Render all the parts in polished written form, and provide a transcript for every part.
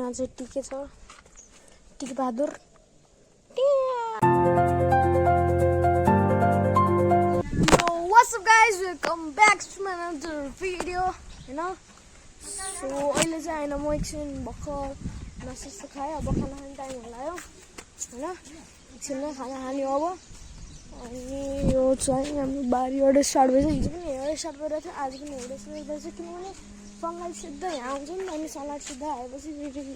यहाँ चाहिँ टिके छ, टिके Bahadur. What's up guys, welcome back to my another video, हैन। सो अहिले चाहिँ हैन म एकछिन भर्खर नास्ता खाएँ, अब खाना खाने टाइम लाग्यो हैन। एकछिन नै खाना खाने अब। अनि यो चाहिँ हाम्रो बारी एउटा स्टार्ट भएछ, हिजो पनि एउटा स्टार्ट गरेको थियो, आज पनि एउटा स्टार्ट भएछ किनभने सनलाइट सिधै यहाँ आउँछ नि, अनि सनलाइट सिधै आएपछि फेरि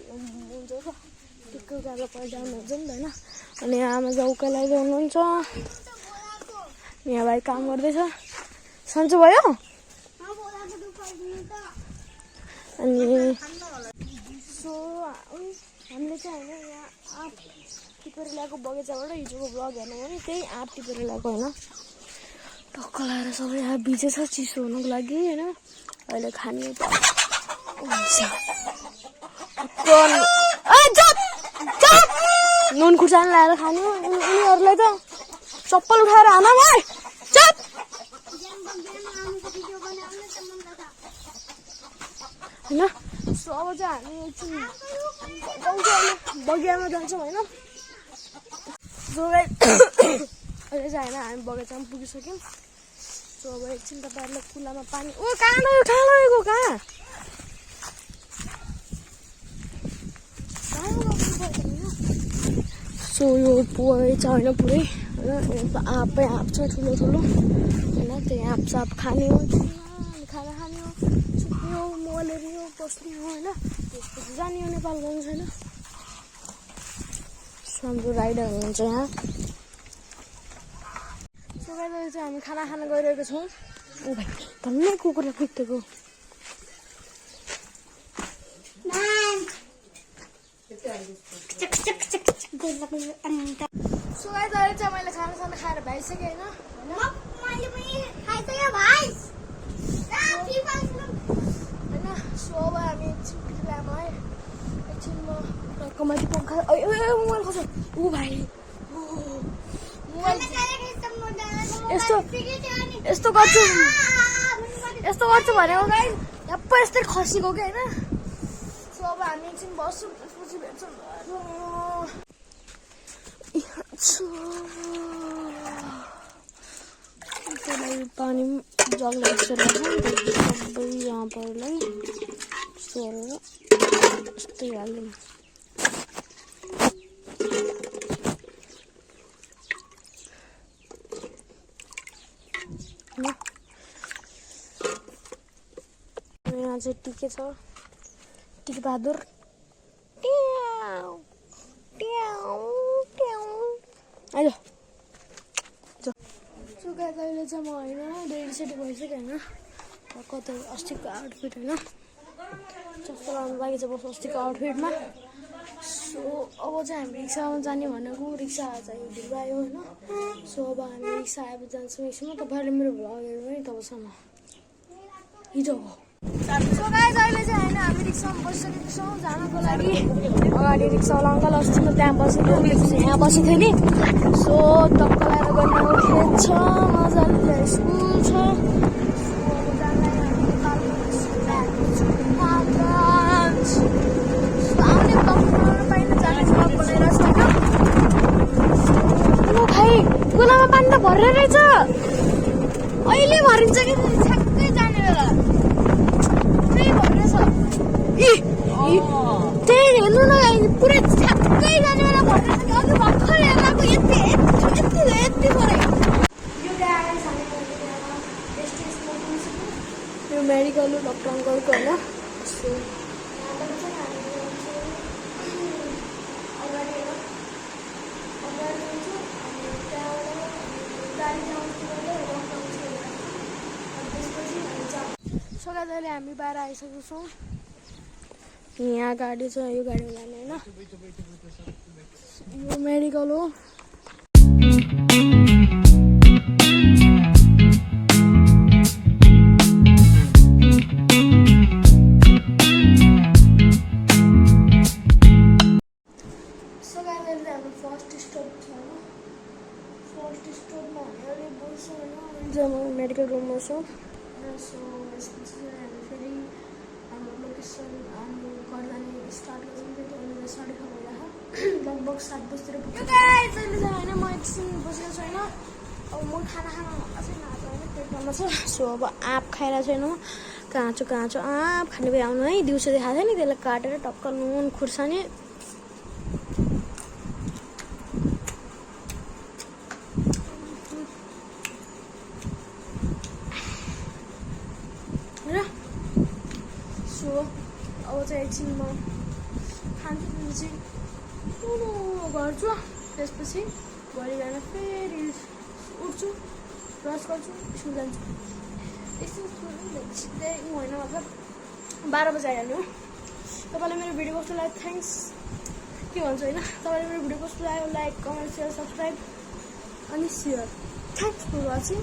हुन्छ त टिकको गाह्रो पर्दैन हुन्छ नि त हैन। अनि आमा जाउ उकाइलाइदै हुनुहुन्छ, यहाँ भाइ काम गर्दैछ। सन्चो भयो अनि सो हामीले चाहिँ हैन यहाँ आँप टिपेर ल्याएको बगैँचाबाट हिजोको ब्लग हेर्नु भने त्यही आँप टिपेर ल्याएको हैन। टक्क लाएर सबै आँप भिजेछ चिसो हुनुको लागि हैन। अहिले खाने त नुन खुर्सानी लाएर खाने उनीहरूलाई त चप्पल उठाएर हाना भाइ चप हैन। सो अब चाहिँ हामी एकछिन बगैँचामा जान्छौँ हैन। सो अहिले चाहिँ हैन हामी बगैँचामा पुगिसक्यौँ। सो अब एकछिन तपाईँहरूलाई कुलामा पानी कहाँ लगेको कहाँ सो यो बगैँचा होइन पुरै होइन, आँपै आँप छ ठुलो ठुलो होइन। त्यही आँप साप खाने हो, खाना खाने हो, सुत्ने हो, मोबाइल हेर्ने हो, बस्ने हो होइन। त्यसपछि जाने हो नेपाल जानु छैन। हाम्रो राइडर हुनुहुन्छ यहाँ। सो गाइस चाहिँ हामी खाना खान गइरहेको छौँ। ओ भाइ धन्नै कुकुरलाई कुटेको। सो गाइस अहिले चाहिँ मैले खाना खाएर भइसकेँ होइन। सो अब हामी एकछिन पिलामा है, एकछिन म कमाटी पङ्खा मोबाइल खोज्छु। ऊ भाइ यस्तो गर्छु भनेको गाइस यप्प यस्तै खसेको क्या होइन। सो अब हामी एकछिन बस्छौँ, त्यसपछि भेट्छौँ। त्यसलाई पानी जगले यस्तो राख्छौँ सबै यहाँ परलाई यस्तो गरेर यस्तै हाल्दिउँ। यहाँ चाहिँ टिके छ, टिके बहादुर। आइज सो गाइस अहिले चाहिँ म होइन रेडी सेडी भइसक्यो होइन। कतै अस्तिको आउटफिट होइन, जस्तो लाउनु लागि चाहिँ बस अस्तिको आउटफिटमा। सो अब चाहिँ हामी रिक्सामा जाने भनेको, रिक्सा चाहिँ ढिलो आयो होइन। सो अब हामी रिक्सा आएर जान्छौँ एकछिनमा। तपाईँहरूले मेरो भ्लग हेर्नु नि तबसम्म हिजो हो। सो गाइस अहिले चाहिँ होइन हामी रिक्सामा बसिसकेको छौँ जानको लागि। अगाडि रिक्सावाला अङ्कल अस्ति म त्यहाँ बसेको यहाँ बसेको थिएँ नि। सो टक्क लगाएर गएको खेत छ, मजाले त्यहाँ स्कुल छ। कुलामा पानी त भरेर रहेछ, अहिले भरिन्छ कि ठ्याक्कै जाने बेला त्यही भरेछ। त्यही हेर्नु न पुरै ठ्याक्कै जाने बेला भरेछ कि अघि भर्खर हेर्दाको यति पऱ्यो। यो मेडिकल हो डक्टर अङ्कलको होइन। सो गाइस अहिले हामी बाहिर आइसकेको छौँ। यहाँ गाडी छ, यो गाडीमा जाने होइन। यो मेडिकल हो। सो गाइस अहिले हाम्रो फर्स्ट स्टप छ होइन। फर्स्ट स्टपमा हामी बस्छौँ होइन, जब म मेडिकल रुममा छौँ। सो यसपछि हामी फेरि हाम्रो लोकेसन हामी घर जाने स्टार्ट गर्छौँ। 6:30 भइरहेको लगभग 7 बजीतिर पुग्यो गाइस अहिले चाहिँ होइन म एकछिन बसेको छैन अब म खाना खान मन छैन आज होइन पेट नम्बर छ सो अब आँप खाइरहेको छैन म काँचो काँचो आँप खाने भए आउनु है दिउँसो देखाएको थियो नि त्यसलाई काटेर टक्क नुन खुर्सानी सो अब चाहिँ एकछिन म खान्छु त्यसपछि गर्छु त्यसपछि भोलि बिहान फेरि उठ्छु ब्रस गर्छु स्कुल जान्छु यस्तो सिधै होइन मतलब 12 बजी आइहाल्नु हो तपाईँलाई मेरो भिडियो कस्तो लाग्यो थ्याङ्क्स के भन्छु होइन तपाईँले मेरो भिडियो कस्तो लाग्यो लाइक कमेन्ट सेयर सब्सक्राइब अनि सेयर थ्याङ्क्स फर वाचिङ